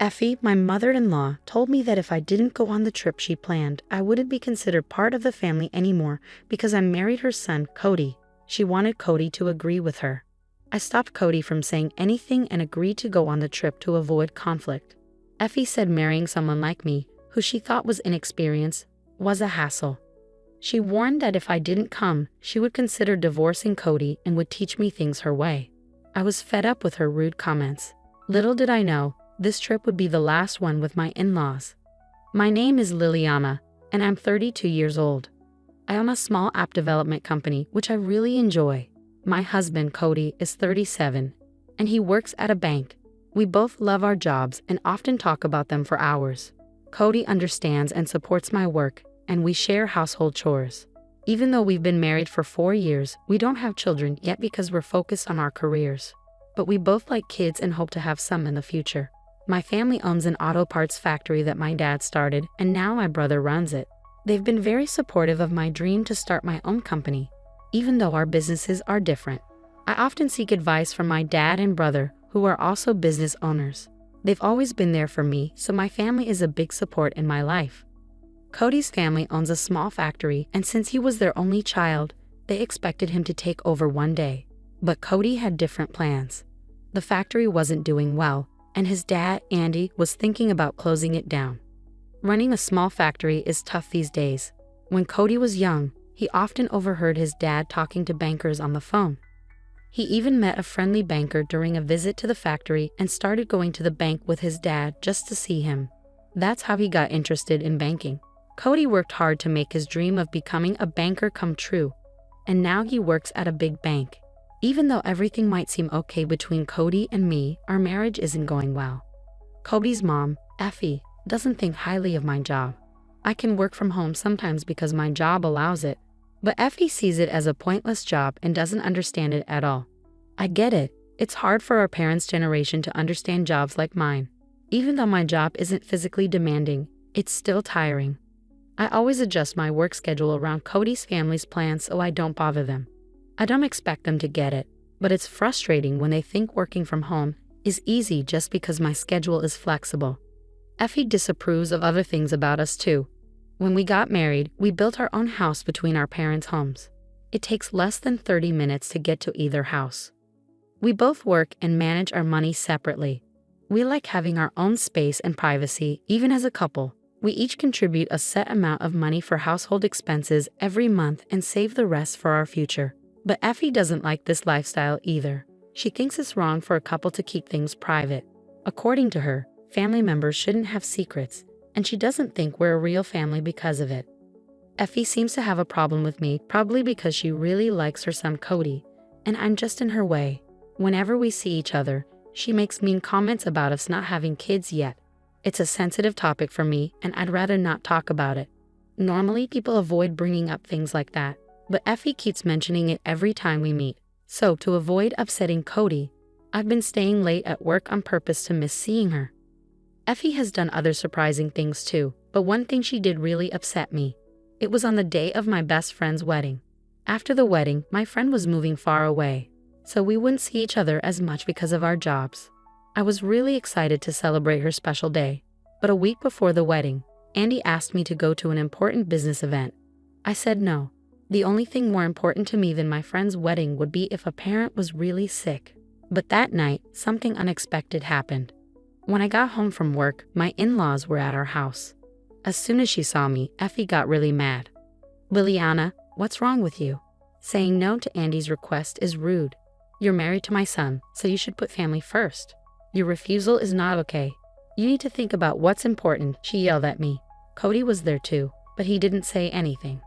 Effie, my mother-in-law, told me that if I didn't go on the trip she planned, I wouldn't be considered part of the family anymore because I married her son, Cody. She wanted Cody to agree with her. I stopped Cody from saying anything and agreed to go on the trip to avoid conflict. Effie said marrying someone like me, who she thought was inexperienced, was a hassle. She warned that if I didn't come, she would consider divorcing Cody and would teach me things her way. I was fed up with her rude comments. Little did I know, this trip would be the last one with my in-laws. My name is Liliana, and I'm 32 years old. I own a small app development company, which I really enjoy. My husband, Cody, is 37, and he works at a bank. We both love our jobs and often talk about them for hours. Cody understands and supports my work, and we share household chores. Even though we've been married for 4 years, we don't have children yet because we're focused on our careers. But we both like kids and hope to have some in the future. My family owns an auto parts factory that my dad started, and now my brother runs it. They've been very supportive of my dream to start my own company, even though our businesses are different. I often seek advice from my dad and brother, who are also business owners. They've always been there for me, so my family is a big support in my life. Cody's family owns a small factory, and since he was their only child, they expected him to take over one day. But Cody had different plans. The factory wasn't doing well, and his dad, Andy, was thinking about closing it down. Running a small factory is tough these days. When Cody was young, he often overheard his dad talking to bankers on the phone. He even met a friendly banker during a visit to the factory and started going to the bank with his dad just to see him. That's how he got interested in banking. Cody worked hard to make his dream of becoming a banker come true, and now he works at a big bank. Even though everything might seem okay between Cody and me, our marriage isn't going well. Cody's mom, Effie, doesn't think highly of my job. I can work from home sometimes because my job allows it, but Effie sees it as a pointless job and doesn't understand it at all. I get it. It's hard for our parents' generation to understand jobs like mine. Even though my job isn't physically demanding, it's still tiring. I always adjust my work schedule around Cody's family's plans so I don't bother them. I don't expect them to get it, but it's frustrating when they think working from home is easy just because my schedule is flexible. Effie disapproves of other things about us too. When we got married, we built our own house between our parents' homes. It takes less than 30 minutes to get to either house. We both work and manage our money separately. We like having our own space and privacy, even as a couple. We each contribute a set amount of money for household expenses every month and save the rest for our future. But Effie doesn't like this lifestyle either. She thinks it's wrong for a couple to keep things private. According to her, family members shouldn't have secrets, and she doesn't think we're a real family because of it. Effie seems to have a problem with me, probably because she really likes her son Cody, and I'm just in her way. Whenever we see each other, she makes mean comments about us not having kids yet. It's a sensitive topic for me, and I'd rather not talk about it. Normally, people avoid bringing up things like that, but Effie keeps mentioning it every time we meet. So, to avoid upsetting Cody, I've been staying late at work on purpose to miss seeing her. Effie has done other surprising things too, but one thing she did really upset me. It was on the day of my best friend's wedding. After the wedding, my friend was moving far away, so we wouldn't see each other as much because of our jobs. I was really excited to celebrate her special day, but a week before the wedding, Andy asked me to go to an important business event. I said no. The only thing more important to me than my friend's wedding would be if a parent was really sick. But that night, something unexpected happened. When I got home from work, my in-laws were at our house. As soon as she saw me, Effie got really mad. "Liliana, what's wrong with you? Saying no to Andy's request is rude. You're married to my son, so you should put family first. Your refusal is not okay. You need to think about what's important," she yelled at me. Cody was there too, but he didn't say anything.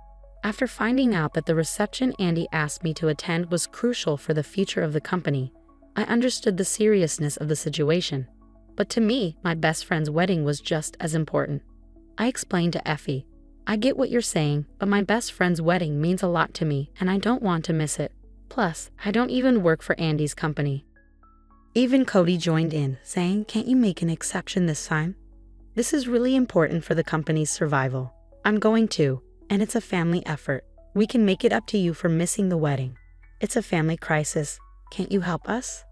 After finding out that the reception Andy asked me to attend was crucial for the future of the company, I understood the seriousness of the situation. But to me, my best friend's wedding was just as important. I explained to Effie, "I get what you're saying, but my best friend's wedding means a lot to me and I don't want to miss it. Plus, I don't even work for Andy's company." Even Cody joined in, saying, "Can't you make an exception this time? This is really important for the company's survival. I'm going to, and it's a family effort. We can make it up to you for missing the wedding. It's a family crisis. Can't you help us?"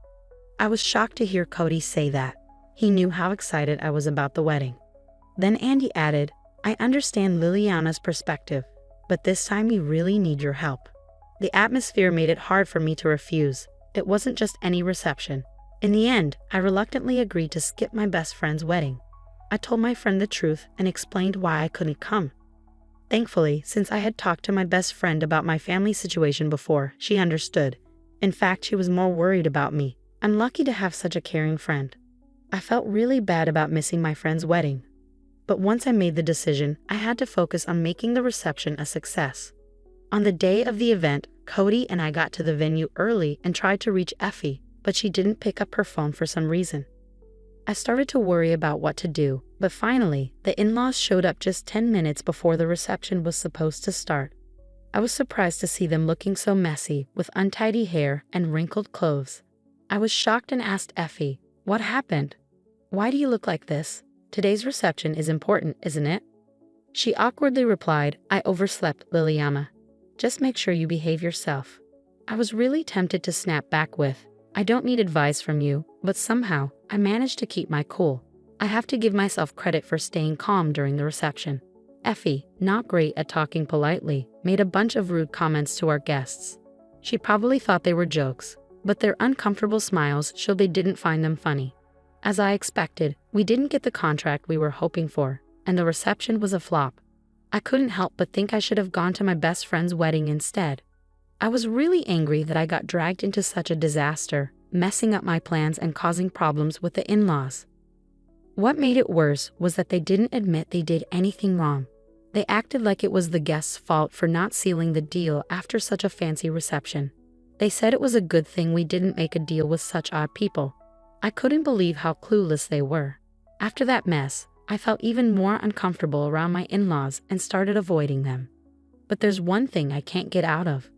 I was shocked to hear Cody say that. He knew how excited I was about the wedding. Then Andy added, "I understand Liliana's perspective, but this time we really need your help." The atmosphere made it hard for me to refuse. It wasn't just any reception. In the end, I reluctantly agreed to skip my best friend's wedding. I told my friend the truth and explained why I couldn't come. Thankfully, since I had talked to my best friend about my family situation before, she understood. In fact, she was more worried about me. I'm lucky to have such a caring friend. I felt really bad about missing my friend's wedding. But once I made the decision, I had to focus on making the reception a success. On the day of the event, Cody and I got to the venue early and tried to reach Effie, but she didn't pick up her phone for some reason. I started to worry about what to do, but finally, the in-laws showed up just 10 minutes before the reception was supposed to start. I was surprised to see them looking so messy, with untidy hair and wrinkled clothes. I was shocked and asked Effie, "What happened? Why do you look like this? Today's reception is important, isn't it?" She awkwardly replied, "I overslept, Liliana. Just make sure you behave yourself." I was really tempted to snap back with, "I don't need advice from you," but somehow, I managed to keep my cool. I have to give myself credit for staying calm during the reception. Effie, not great at talking politely, made a bunch of rude comments to our guests. She probably thought they were jokes, but their uncomfortable smiles showed they didn't find them funny. As I expected, we didn't get the contract we were hoping for, and the reception was a flop. I couldn't help but think I should have gone to my best friend's wedding instead. I was really angry that I got dragged into such a disaster, messing up my plans and causing problems with the in-laws. What made it worse was that they didn't admit they did anything wrong. They acted like it was the guests' fault for not sealing the deal after such a fancy reception. They said it was a good thing we didn't make a deal with such odd people. I couldn't believe how clueless they were. After that mess, I felt even more uncomfortable around my in-laws and started avoiding them. But there's one thing I can't get out of.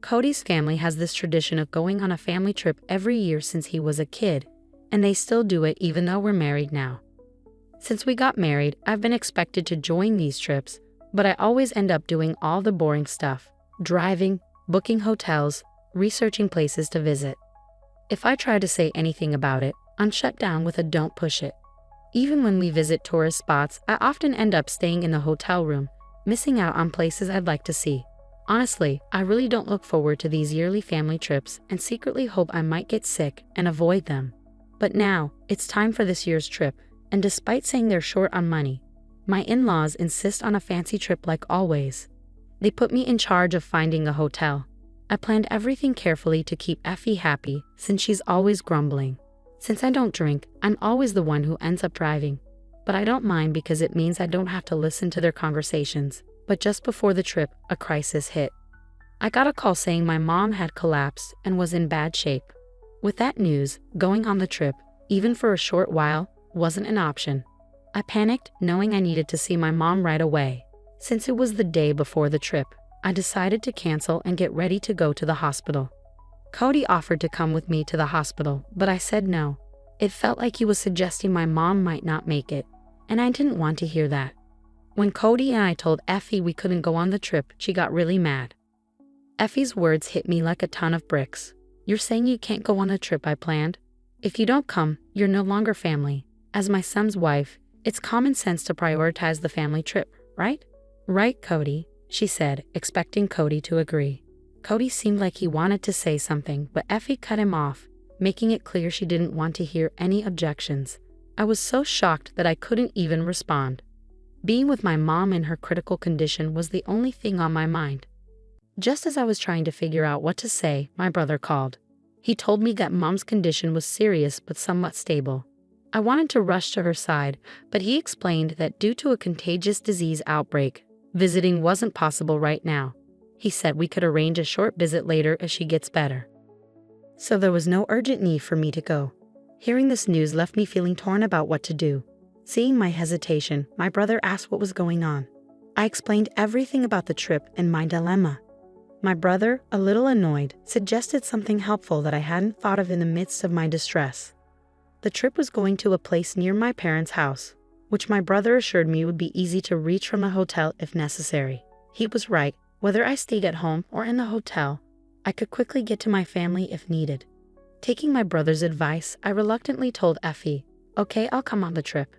Cody's family has this tradition of going on a family trip every year since he was a kid, and they still do it even though we're married now. Since we got married, I've been expected to join these trips, but I always end up doing all the boring stuff: driving, booking hotels, researching places to visit. If I try to say anything about it, I'm shut down with a "don't push it." Even when we visit tourist spots, I often end up staying in the hotel room, missing out on places I'd like to see. Honestly, I really don't look forward to these yearly family trips and secretly hope I might get sick and avoid them. But now, it's time for this year's trip, and despite saying they're short on money, my in-laws insist on a fancy trip like always. They put me in charge of finding a hotel. I planned everything carefully to keep Effie happy since she's always grumbling. Since I don't drink, I'm always the one who ends up driving. But I don't mind because it means I don't have to listen to their conversations. But just before the trip, a crisis hit. I got a call saying my mom had collapsed and was in bad shape. With that news, going on the trip, even for a short while, wasn't an option. I panicked, knowing I needed to see my mom right away. Since it was the day before the trip, I decided to cancel and get ready to go to the hospital. Cody offered to come with me to the hospital, but I said no. It felt like he was suggesting my mom might not make it, and I didn't want to hear that. When Cody and I told Effie we couldn't go on the trip, she got really mad. Effie's words hit me like a ton of bricks. "You're saying you can't go on the trip I planned? If you don't come, you're no longer family. As my son's wife, it's common sense to prioritize the family trip, right?" "Right, Cody," she said, expecting Cody to agree. Cody seemed like he wanted to say something, but Effie cut him off, making it clear she didn't want to hear any objections. I was so shocked that I couldn't even respond. Being with my mom in her critical condition was the only thing on my mind. Just as I was trying to figure out what to say, my brother called. He told me that mom's condition was serious but somewhat stable. I wanted to rush to her side, but he explained that due to a contagious disease outbreak, visiting wasn't possible right now. He said we could arrange a short visit later as she gets better. So there was no urgent need for me to go. Hearing this news left me feeling torn about what to do. Seeing my hesitation, my brother asked what was going on. I explained everything about the trip and my dilemma. My brother, a little annoyed, suggested something helpful that I hadn't thought of in the midst of my distress. The trip was going to a place near my parents' house, which my brother assured me would be easy to reach from the hotel if necessary. He was right. Whether I stayed at home or in the hotel, I could quickly get to my family if needed. Taking my brother's advice, I reluctantly told Effie, Okay, I'll come on the trip.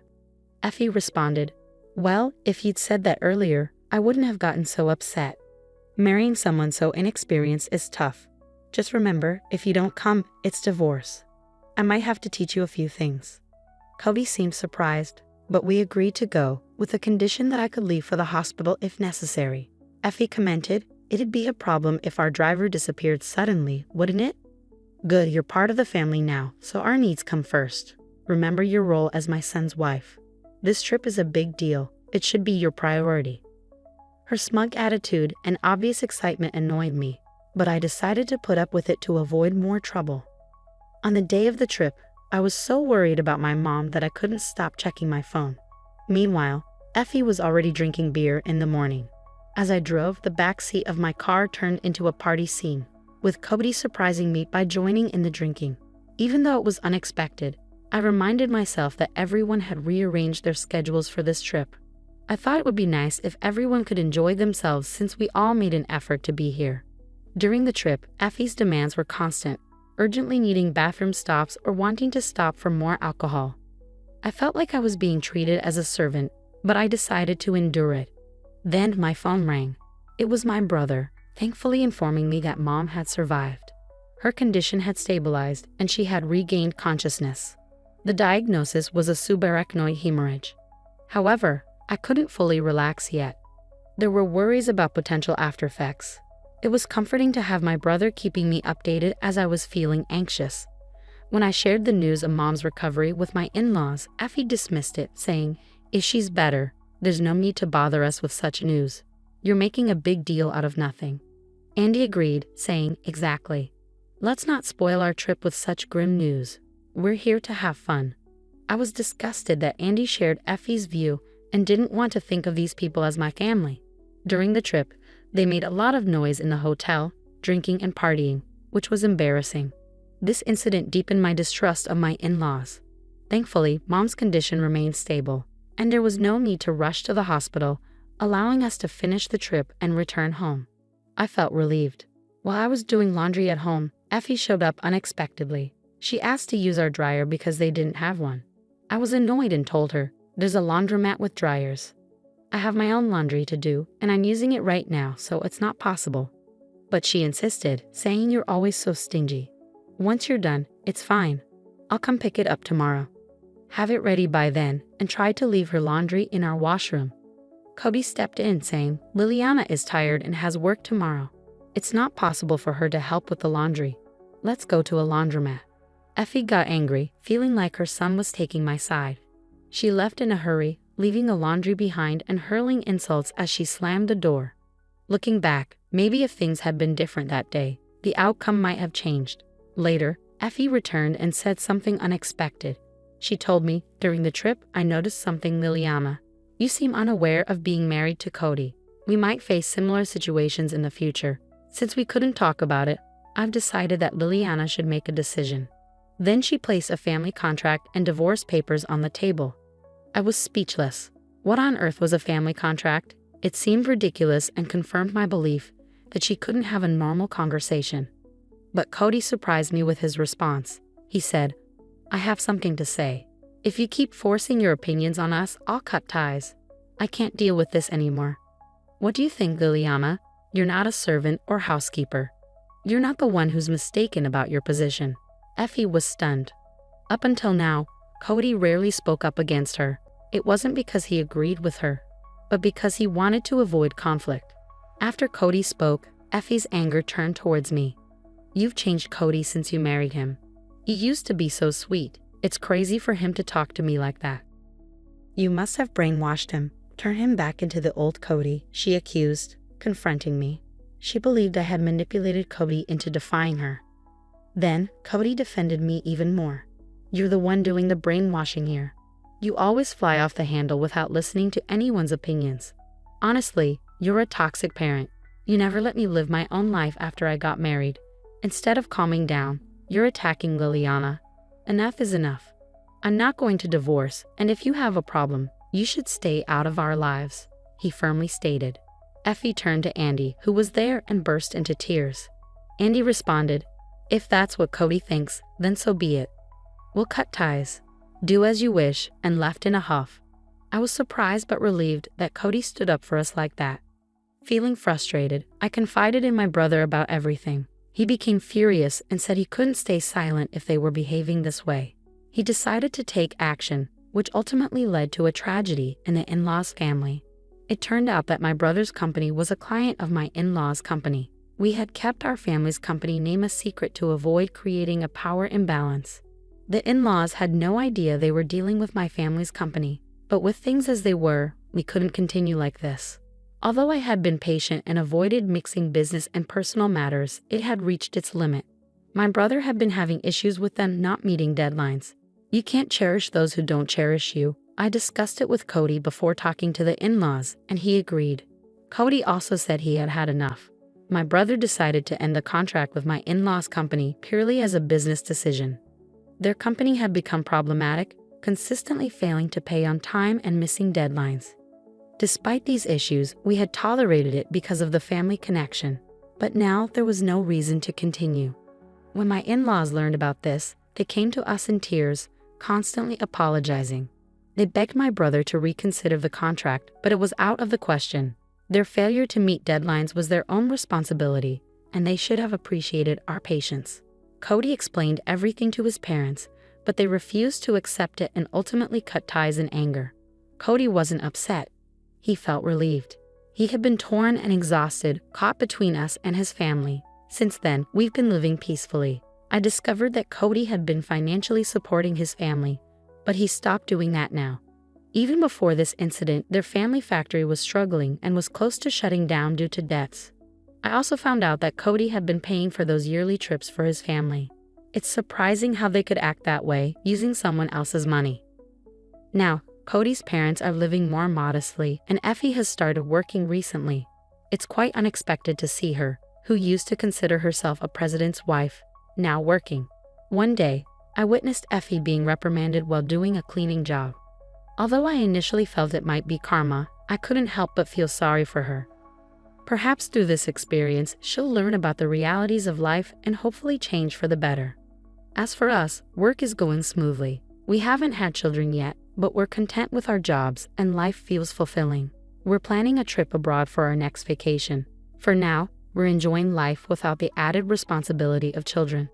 Effie responded, well, if you'd said that earlier, I wouldn't have gotten so upset. Marrying someone so inexperienced is tough. Just remember, if you don't come, it's divorce. I might have to teach you a few things. Cody seemed surprised, but we agreed to go, with the condition that I could leave for the hospital if necessary. Effie commented, it'd be a problem if our driver disappeared suddenly, wouldn't it? Good, you're part of the family now, so our needs come first. Remember your role as my son's wife. This trip is a big deal. It should be your priority. Her smug attitude and obvious excitement annoyed me, but I decided to put up with it to avoid more trouble. On the day of the trip, I was so worried about my mom that I couldn't stop checking my phone. Meanwhile, Effie was already drinking beer in the morning. As I drove, the back seat of my car turned into a party scene, with Cody surprising me by joining in the drinking. Even though it was unexpected, I reminded myself that everyone had rearranged their schedules for this trip. I thought it would be nice if everyone could enjoy themselves since we all made an effort to be here. During the trip, Effie's demands were constant, urgently needing bathroom stops or wanting to stop for more alcohol. I felt like I was being treated as a servant, but I decided to endure it. Then my phone rang. It was my brother, thankfully informing me that Mom had survived. Her condition had stabilized and she had regained consciousness. The diagnosis was a subarachnoid hemorrhage. However, I couldn't fully relax yet. There were worries about potential aftereffects. It was comforting to have my brother keeping me updated as I was feeling anxious. When I shared the news of Mom's recovery with my in-laws, Effie dismissed it, saying, if she's better, there's no need to bother us with such news. You're making a big deal out of nothing. Andy agreed, saying, exactly. Let's not spoil our trip with such grim news. We're here to have fun. I was disgusted that Andy shared Effie's view and didn't want to think of these people as my family. During the trip, they made a lot of noise in the hotel, drinking and partying, which was embarrassing. This incident deepened my distrust of my in-laws. Thankfully, Mom's condition remained stable, and there was no need to rush to the hospital, allowing us to finish the trip and return home. I felt relieved. While I was doing laundry at home, Effie showed up unexpectedly. She asked to use our dryer because they didn't have one. I was annoyed and told her, there's a laundromat with dryers. I have my own laundry to do, and I'm using it right now, so it's not possible. But she insisted, saying you're always so stingy. Once you're done, it's fine. I'll come pick it up tomorrow. Have it ready by then, and try to leave her laundry in our washroom. Cody stepped in, saying, Liliana is tired and has work tomorrow. It's not possible for her to help with the laundry. Let's go to a laundromat. Effie got angry, feeling like her son was taking my side. She left in a hurry, leaving the laundry behind and hurling insults as she slammed the door. Looking back, maybe if things had been different that day, the outcome might have changed. Later, Effie returned and said something unexpected. She told me, during the trip, I noticed something, Liliana. You seem unaware of being married to Cody. We might face similar situations in the future. Since we couldn't talk about it, I've decided that Liliana should make a decision. Then she placed a family contract and divorce papers on the table. I was speechless. What on earth was a family contract? It seemed ridiculous and confirmed my belief that she couldn't have a normal conversation. But Cody surprised me with his response. He said, I have something to say. If you keep forcing your opinions on us, I'll cut ties. I can't deal with this anymore. What do you think, Liliana? You're not a servant or housekeeper. You're not the one who's mistaken about your position. Effie was stunned. Up until now, Cody rarely spoke up against her. It wasn't because he agreed with her, but because he wanted to avoid conflict. After Cody spoke, Effie's anger turned towards me. You've changed Cody since you married him. He used to be so sweet. It's crazy for him to talk to me like that. You must have brainwashed him. Turn him back into the old Cody, she accused, confronting me. She believed I had manipulated Cody into defying her. Then, Cody defended me even more. You're the one doing the brainwashing here. You always fly off the handle without listening to anyone's opinions. Honestly, you're a toxic parent. You never let me live my own life after I got married. Instead of calming down, you're attacking Liliana. Enough is enough. I'm not going to divorce, and if you have a problem, you should stay out of our lives, he firmly stated. Effie turned to Andy, who was there, and burst into tears. Andy responded, if that's what Cody thinks, then so be it. We'll cut ties. "Do as you wish," and left in a huff. I was surprised but relieved that Cody stood up for us like that. Feeling frustrated, I confided in my brother about everything. He became furious and said he couldn't stay silent if they were behaving this way. He decided to take action, which ultimately led to a tragedy in the in-laws' family. It turned out that my brother's company was a client of my in-laws' company. We had kept our family's company name a secret to avoid creating a power imbalance. The in-laws had no idea they were dealing with my family's company, but with things as they were, we couldn't continue like this. Although I had been patient and avoided mixing business and personal matters, it had reached its limit. My brother had been having issues with them not meeting deadlines. You can't cherish those who don't cherish you. I discussed it with Cody before talking to the in-laws, and he agreed. Cody also said he had had enough. My brother decided to end the contract with my in-laws' company purely as a business decision. Their company had become problematic, consistently failing to pay on time and missing deadlines. Despite these issues, we had tolerated it because of the family connection, but now there was no reason to continue. When my in-laws learned about this, they came to us in tears, constantly apologizing. They begged my brother to reconsider the contract, but it was out of the question. Their failure to meet deadlines was their own responsibility, and they should have appreciated our patience. Cody explained everything to his parents, but they refused to accept it and ultimately cut ties in anger. Cody wasn't upset. He felt relieved. He had been torn and exhausted, caught between us and his family. Since then, we've been living peacefully. I discovered that Cody had been financially supporting his family, but he stopped doing that now. Even before this incident, their family factory was struggling and was close to shutting down due to debts. I also found out that Cody had been paying for those yearly trips for his family. It's surprising how they could act that way, using someone else's money. Now, Cody's parents are living more modestly, and Effie has started working recently. It's quite unexpected to see her, who used to consider herself a president's wife, now working. One day, I witnessed Effie being reprimanded while doing a cleaning job. Although I initially felt it might be karma, I couldn't help but feel sorry for her. Perhaps through this experience, she'll learn about the realities of life and hopefully change for the better. As for us, work is going smoothly. We haven't had children yet, but we're content with our jobs and life feels fulfilling. We're planning a trip abroad for our next vacation. For now, we're enjoying life without the added responsibility of children.